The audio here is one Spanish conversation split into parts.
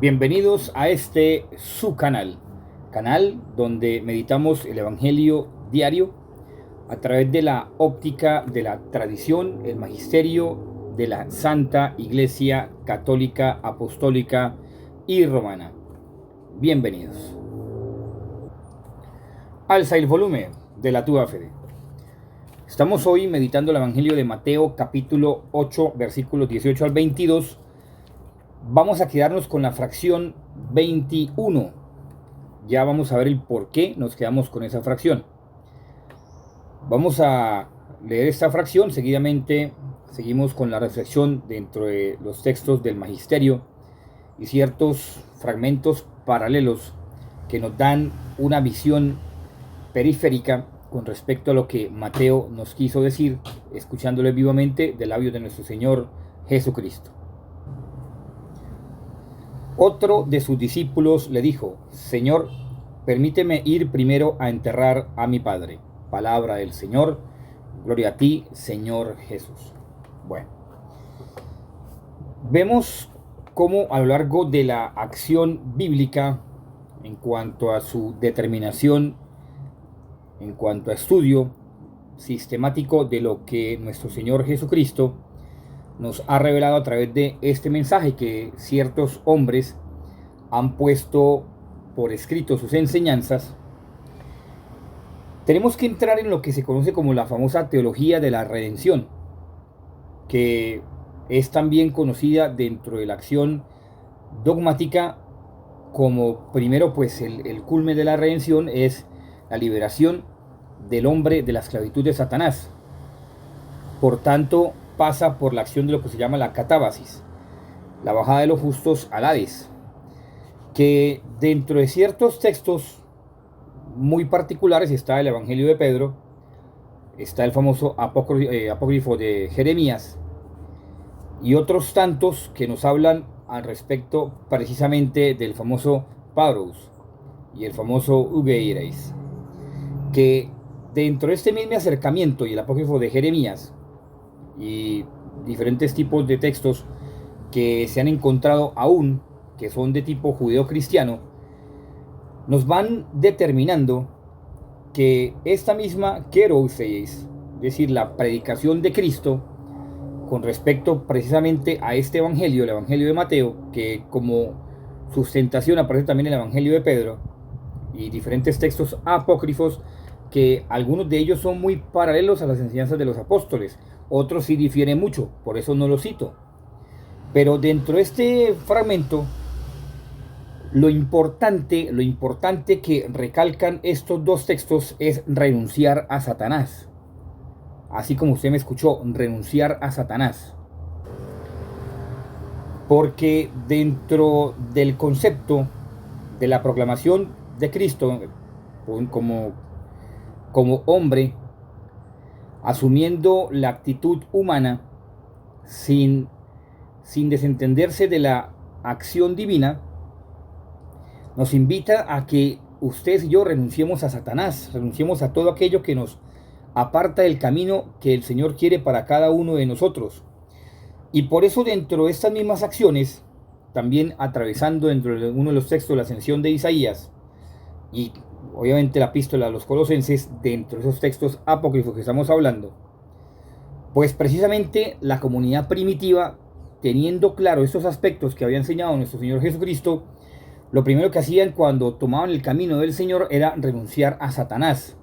Bienvenidos a su canal donde meditamos el Evangelio diario a través de la óptica de la tradición, el magisterio de la Santa Iglesia Católica, Apostólica y Romana. Bienvenidos. Alza el volumen de la tua fede. Estamos hoy meditando el Evangelio de Mateo, capítulo 8, versículos 18 al 22. Vamos a quedarnos con la fracción 21. Ya vamos a ver el por qué nos quedamos con esa fracción. Vamos a leer esta fracción. Seguidamente seguimos con la reflexión dentro de los textos del magisterio y ciertos fragmentos paralelos que nos dan una visión periférica con respecto a lo que Mateo nos quiso decir, escuchándole vivamente del labio de nuestro Señor Jesucristo. Otro de sus discípulos le dijo: Señor, permíteme ir primero a enterrar a mi padre. Palabra del Señor. Gloria a ti, Señor Jesús. Bueno, vemos cómo a lo largo de la acción bíblica, en cuanto a su determinación, en cuanto a estudio sistemático de lo que nuestro Señor Jesucristo nos ha revelado a través de este mensaje que ciertos hombres han puesto por escrito sus enseñanzas, tenemos que entrar en lo que se conoce como la famosa teología de la redención, que es también conocida dentro de la acción dogmática como primero, pues el culmen de la redención es la liberación del hombre de la esclavitud de Satanás. Por tanto, pasa por la acción de lo que se llama la catábasis, la bajada de los justos al Hades, que dentro de ciertos textos muy particulares está el Evangelio de Pedro, está el famoso apócrifo de Jeremías y otros tantos que nos hablan al respecto precisamente del famoso Paros y el famoso Ugeireis, que dentro de este mismo acercamiento y el apócrifo de Jeremías y diferentes tipos de textos que se han encontrado aún, que son de tipo judeo-cristiano, nos van determinando que esta misma kerouseis, es decir, la predicación de Cristo con respecto precisamente a este evangelio, el evangelio de Mateo, que como sustentación aparece también el evangelio de Pedro y diferentes textos apócrifos, que algunos de ellos son muy paralelos a las enseñanzas de los apóstoles, otros sí difieren mucho, por eso no los cito. Pero dentro de este fragmento, lo importante que recalcan estos dos textos es renunciar a Satanás. Así como usted me escuchó, renunciar a Satanás. Porque dentro del concepto de la proclamación de Cristo como hombre, asumiendo la actitud humana, sin desentenderse de la acción divina, nos invita a que usted y yo renunciemos a Satanás, renunciemos a todo aquello que nos aparta del camino que el Señor quiere para cada uno de nosotros. Y por eso dentro de estas mismas acciones, también atravesando dentro de uno de los textos de la ascensión de Isaías, y obviamente la epístola a los Colosenses, dentro de esos textos apócrifos que estamos hablando, pues precisamente la comunidad primitiva, teniendo claro estos aspectos que había enseñado nuestro Señor Jesucristo, lo primero que hacían cuando tomaban el camino del Señor era renunciar a Satanás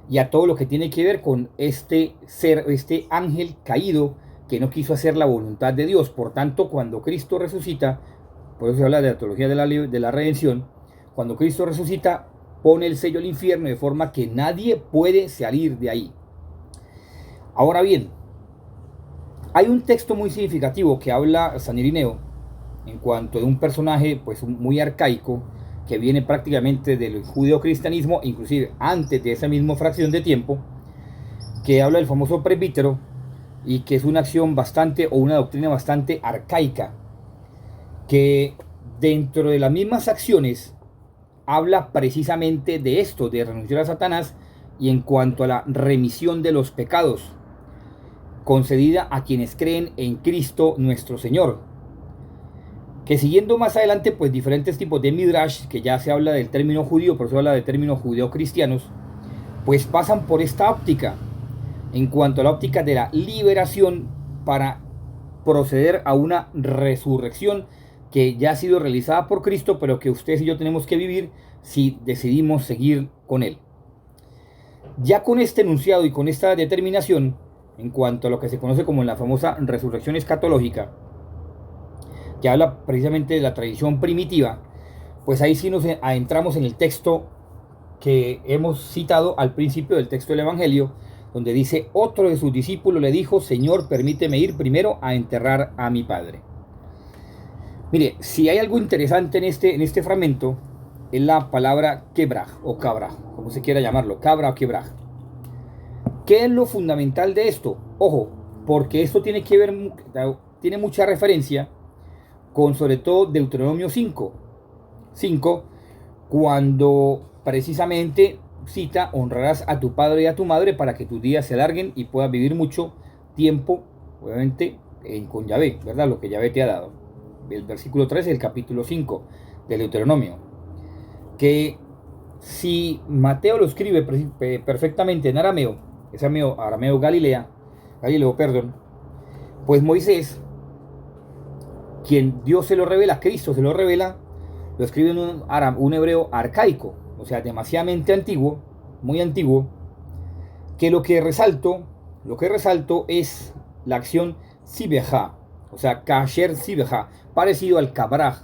y a todo lo que tiene que ver con este ser, este ángel caído que no quiso hacer la voluntad de Dios. Por tanto, cuando Cristo resucita, por eso se habla de la teología de la redención, cuando Cristo resucita, pone el sello al infierno de forma que nadie puede salir de ahí. Ahora bien, hay un texto muy significativo que habla San Irineo en cuanto de un personaje pues muy arcaico que viene prácticamente del judeocristianismo, inclusive antes de esa misma fracción de tiempo, que habla del famoso presbítero y que es una acción bastante o una doctrina bastante arcaica, que dentro de las mismas acciones habla precisamente de esto, de renunciar a Satanás y en cuanto a la remisión de los pecados concedida a quienes creen en Cristo nuestro Señor. que siguiendo más adelante, pues diferentes tipos de midrash, que ya se habla del término judío, por eso habla de términos judeo-cristianos, pues pasan por esta óptica, en cuanto a la óptica de la liberación para proceder a una resurrección que ya ha sido realizada por Cristo, pero que ustedes y yo tenemos que vivir si decidimos seguir con Él. Ya con este enunciado y con esta determinación, en cuanto a lo que se conoce como la famosa resurrección escatológica, que habla precisamente de la tradición primitiva, pues ahí sí nos adentramos en el texto que hemos citado al principio del texto del Evangelio, donde dice: otro de sus discípulos le dijo: Señor, permíteme ir primero a enterrar a mi padre. Mire, si hay algo interesante en este fragmento, es la palabra quebraj o cabra, como se quiera llamarlo, cabra o quebraj. ¿Qué es lo fundamental de esto? Ojo, porque esto tiene que ver, tiene mucha referencia con sobre todo Deuteronomio 5, cuando precisamente cita: honrarás a tu padre y a tu madre para que tus días se alarguen y puedas vivir mucho tiempo, obviamente con Yahvé, ¿verdad? Lo que Yahvé te ha dado. El versículo 13 del capítulo 5 del Deuteronomio. Que si Mateo lo escribe perfectamente en arameo, es arameo Galileo, perdón, pues Moisés, quien Dios se lo revela, Cristo se lo revela, lo escribe en un hebreo arcaico, o sea, demasiadamente antiguo, muy antiguo, que lo que resalto es la acción sibeja, o sea, kasher sibeja, parecido al kabraj,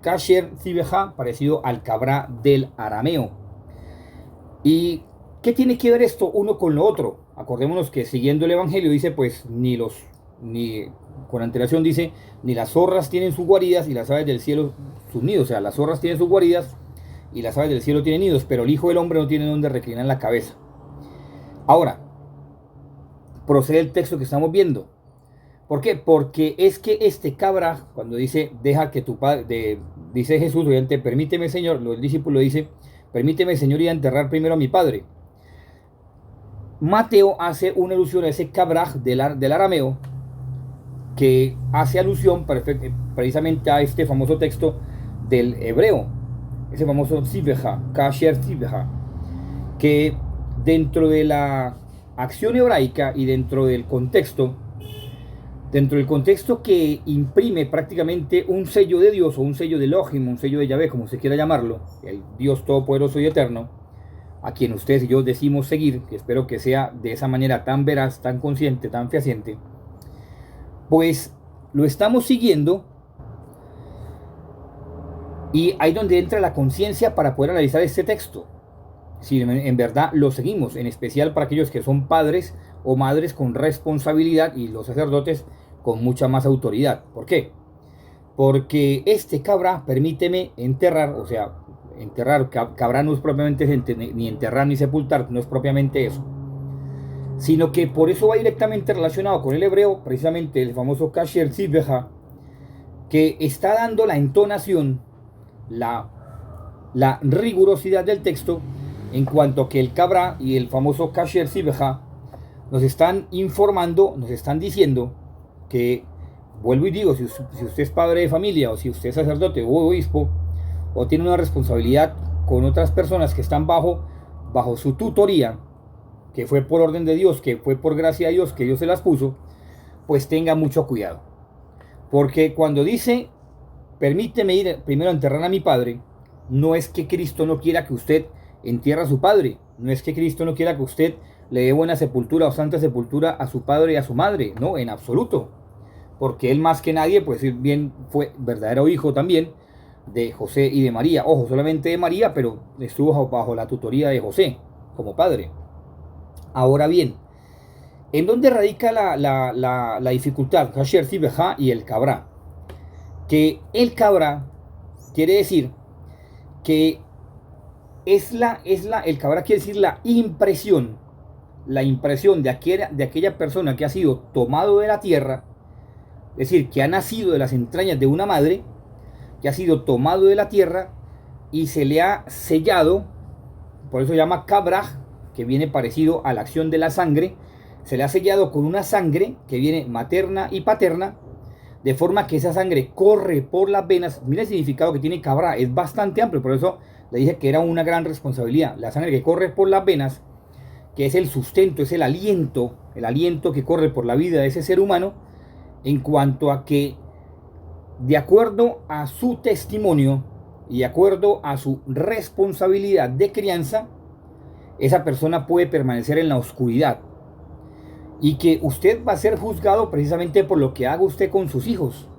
kasher sibeja, parecido al kabrá del arameo. ¿Y qué tiene que ver esto uno con lo otro? Acordémonos que siguiendo el Evangelio dice, pues, con antelación dice: ni las zorras tienen sus guaridas y las aves del cielo sus nidos. O sea, las zorras tienen sus guaridas y las aves del cielo tienen nidos, pero el Hijo del Hombre no tiene donde reclinar la cabeza. Ahora, procede el texto que estamos viendo. ¿Por qué? Porque es que este cabra, cuando dice: deja que tu padre, dice Jesús, obviamente, permíteme, Señor, el discípulo dice: permíteme, Señor, ir a enterrar primero a mi padre. Mateo hace una alusión a ese cabraj del arameo, que hace alusión precisamente a este famoso texto del hebreo, ese famoso sibeja, kasher sibeja, que dentro de la acción hebraica y dentro del contexto que imprime prácticamente un sello de Dios o un sello de Elohim, un sello de Yahvé, como se quiera llamarlo, el Dios todopoderoso y eterno, a quien ustedes y yo decimos seguir, que espero que sea de esa manera tan veraz, tan consciente, tan fehaciente, pues lo estamos siguiendo, y ahí donde entra la conciencia para poder analizar este texto, si en verdad lo seguimos, en especial para aquellos que son padres o madres con responsabilidad y los sacerdotes con mucha más autoridad. ¿Por qué? Porque este cabra, permíteme enterrar, o sea, enterrar, cabra no es propiamente gente, ni enterrar ni sepultar, no es propiamente eso, sino que por eso va directamente relacionado con el hebreo, precisamente el famoso kasher sibeja, que está dando la entonación, la rigurosidad del texto, en cuanto a que el cabra y el famoso kasher sibeja nos están informando, nos están diciendo que, vuelvo y digo, si usted es padre de familia, o si usted es sacerdote o obispo, o tiene una responsabilidad con otras personas que están bajo su tutoría, que fue por orden de Dios, que fue por gracia de Dios, que Dios se las puso, pues tenga mucho cuidado. Porque cuando dice: permíteme ir primero a enterrar a mi padre, no es que Cristo no quiera que usted entierre a su padre, no es que Cristo no quiera que usted le dé buena sepultura o santa sepultura a su padre y a su madre, no, en absoluto, porque él más que nadie, pues bien fue verdadero hijo también de José y de María, ojo, solamente de María, pero estuvo bajo la tutoría de José como padre. Ahora bien, ¿en dónde radica la dificultad? Kasher sibeja y el cabra. Que el cabra quiere decir que el cabra quiere decir la impresión de aquella persona que ha sido tomado de la tierra, es decir, que ha nacido de las entrañas de una madre, que ha sido tomado de la tierra y se le ha sellado, por eso se llama cabra, que viene parecido a la acción de la sangre, se le ha sellado con una sangre que viene materna y paterna, de forma que esa sangre corre por las venas. Mira el significado que tiene cabra, es bastante amplio, por eso le dije que era una gran responsabilidad. La sangre que corre por las venas, que es el sustento, es el aliento que corre por la vida de ese ser humano, en cuanto a que, de acuerdo a su testimonio y de acuerdo a su responsabilidad de crianza, esa persona puede permanecer en la oscuridad, y que usted va a ser juzgado precisamente por lo que haga usted con sus hijos.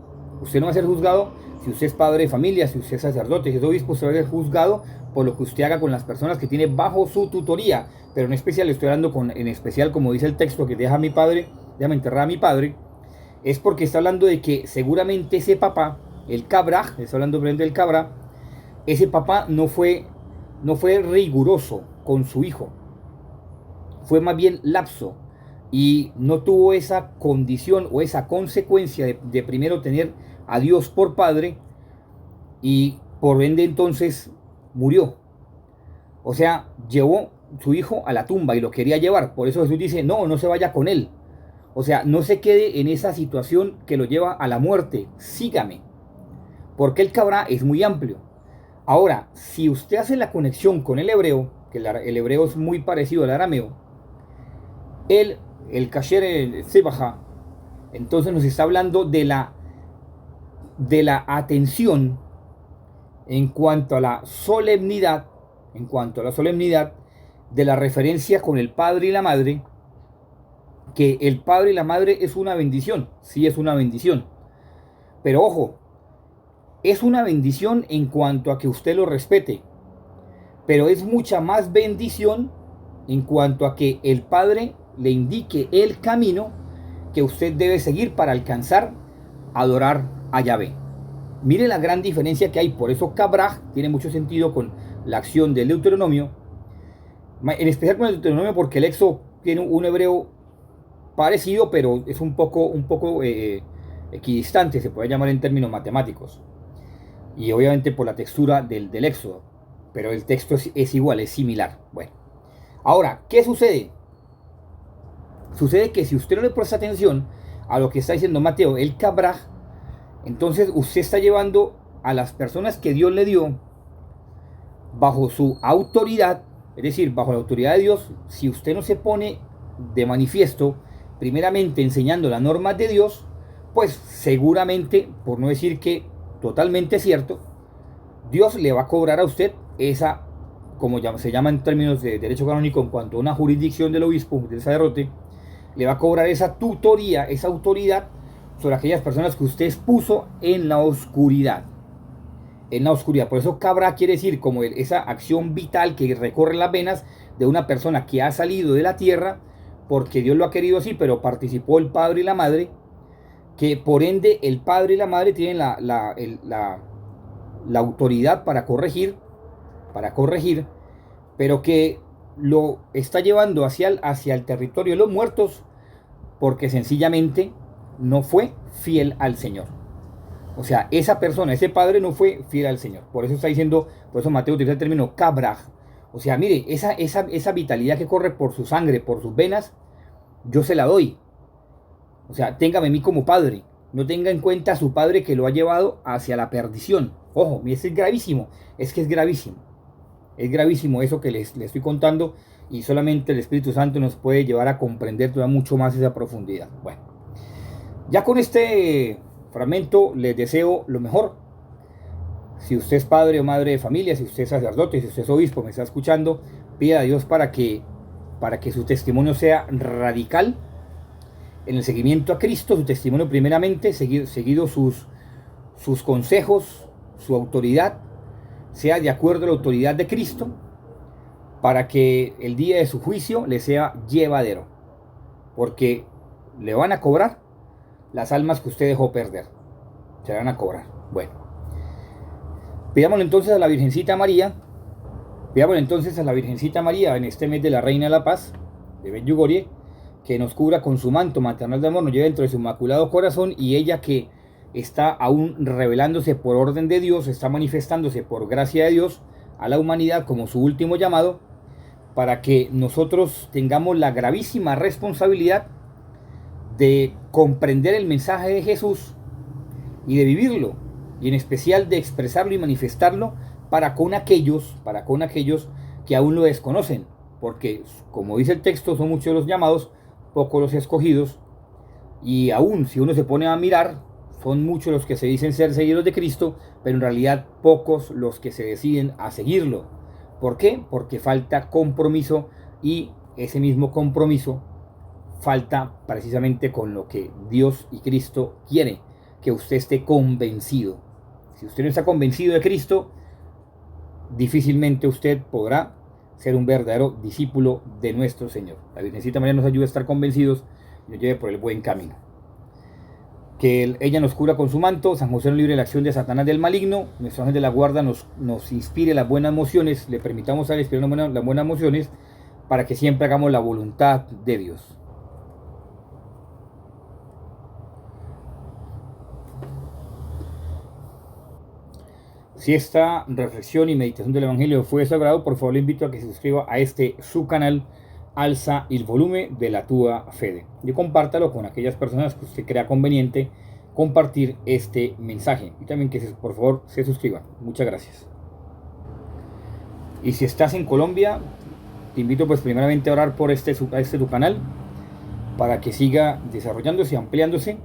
Usted no va a ser juzgado si usted es padre de familia, si usted es sacerdote, si es obispo. Usted va a ser juzgado por lo que usted haga con las personas que tiene bajo su tutoría. Pero en especial, estoy hablando en especial, como dice el texto, que deja a mi padre, déjame enterrar a mi padre, es porque está hablando de que seguramente ese papá, el cabra, está hablando del cabra, ese papá no fue riguroso con su hijo, fue más bien lapso, y no tuvo esa condición o esa consecuencia de primero tener a Dios por padre, y por ende entonces murió. O sea, llevó su hijo a la tumba y lo quería llevar. Por eso Jesús dice, no, no se vaya con él. O sea, no se quede en esa situación que lo lleva a la muerte. Sígame. Porque el cabra es muy amplio. Ahora, si usted hace la conexión con el hebreo, que el hebreo es muy parecido al arameo, el kasher sebaja, entonces nos está hablando de la atención en cuanto a la solemnidad, de la referencia con el padre y la madre, que el padre y la madre es una bendición, sí es una bendición, pero ojo, es una bendición en cuanto a que usted lo respete, pero es mucha más bendición en cuanto a que el padre le indique el camino que usted debe seguir para alcanzar a adorar a Yahvé. Mire la gran diferencia que hay. Por eso Cabraj tiene mucho sentido con la acción del Deuteronomio, en especial con el Deuteronomio, porque el Éxodo tiene un hebreo parecido, pero es un poco equidistante, se puede llamar en términos matemáticos, y obviamente por la textura del Éxodo, pero el texto es igual, es similar. Bueno, ahora, ¿qué sucede? Sucede que si usted no le presta atención a lo que está diciendo Mateo, el Cabraj, entonces usted está llevando a las personas que Dios le dio bajo su autoridad, es decir, bajo la autoridad de Dios. Si usted no se pone de manifiesto, primeramente enseñando las normas de Dios, pues seguramente, por no decir que totalmente cierto, Dios le va a cobrar a usted esa, como se llama en términos de derecho canónico, en cuanto a una jurisdicción del obispo, del sacerdote, le va a cobrar esa tutoría, esa autoridad sobre aquellas personas que usted expuso en la oscuridad. En la oscuridad. Por eso cabra quiere decir como esa acción vital que recorre las venas de una persona que ha salido de la tierra porque Dios lo ha querido así, pero participó el padre y la madre, que por ende el padre y la madre tienen la autoridad para corregir, pero que lo está llevando hacia el territorio de los muertos porque sencillamente no fue fiel al Señor. O sea, esa persona, ese padre no fue fiel al Señor. Por eso está diciendo, por eso Mateo utiliza el término cabraj. O sea, mire, esa vitalidad que corre por su sangre, por sus venas, yo se la doy. O sea, téngame a mí como padre. No tenga en cuenta a su padre que lo ha llevado hacia la perdición. Ojo, eso es gravísimo. Es que es gravísimo. Es gravísimo eso que les estoy contando, y solamente el Espíritu Santo nos puede llevar a comprender todavía mucho más esa profundidad. Bueno, ya con este fragmento les deseo lo mejor. Si usted es padre o madre de familia, si usted es sacerdote, si usted es obispo, me está escuchando, pida a Dios para que su testimonio sea radical en el seguimiento a Cristo, su testimonio primeramente, seguido sus consejos, su autoridad, sea de acuerdo a la autoridad de Cristo, para que el día de su juicio le sea llevadero, porque le van a cobrar las almas que usted dejó perder, se van a cobrar. Bueno, pidámosle entonces a la Virgencita María, en este mes de la Reina de la Paz, de Medjugorje, que nos cubra con su manto maternal de amor, nos lleve dentro de su inmaculado corazón, y ella que está aún revelándose por orden de Dios, está manifestándose por gracia de Dios a la humanidad como su último llamado, para que nosotros tengamos la gravísima responsabilidad de comprender el mensaje de Jesús y de vivirlo, y en especial de expresarlo y manifestarlo para con aquellos que aún lo desconocen, porque como dice el texto, son muchos los llamados, pocos los escogidos, y aún si uno se pone a mirar, son muchos los que se dicen ser seguidores de Cristo, pero en realidad pocos los que se deciden a seguirlo. ¿Por qué? Porque falta compromiso, y ese mismo compromiso falta precisamente con lo que Dios y Cristo quiere, que usted esté convencido. Si usted no está convencido de Cristo, difícilmente usted podrá ser un verdadero discípulo de nuestro Señor. La Virgencita María nos ayuda a estar convencidos y nos lleve por el buen camino. Que ella nos cubra con su manto, San José nos libre de la acción de Satanás del maligno, nuestro ángel de la guarda nos inspire las buenas emociones, le permitamos a él inspirar las buenas emociones para que siempre hagamos la voluntad de Dios. Si esta reflexión y meditación del Evangelio fue de su agrado, por favor le invito a que se suscriba a su canal, alza el volumen de la tua fede, y compártalo con aquellas personas que usted crea conveniente compartir este mensaje, y también que por favor se suscriba. Muchas gracias. Y si estás en Colombia, te invito pues primeramente a orar por tu canal, para que siga desarrollándose, ampliándose,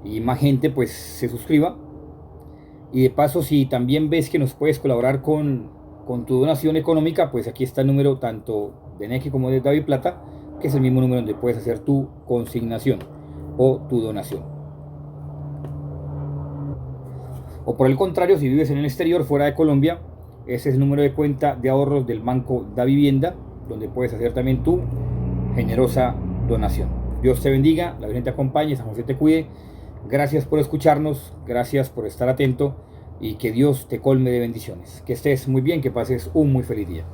y más gente pues se suscriba. Y de paso, si también ves que nos puedes colaborar con tu donación económica, pues aquí está el número tanto de Nequi como de David Plata, que es el mismo número donde puedes hacer tu consignación o tu donación. O por el contrario, si vives en el exterior, fuera de Colombia, ese es el número de cuenta de ahorros del Banco Da Vivienda, donde puedes hacer también tu generosa donación. Dios te bendiga, la Virgen te acompañe, San José te cuide. Gracias por escucharnos, gracias por estar atento, y que Dios te colme de bendiciones. Que estés muy bien, que pases un muy feliz día.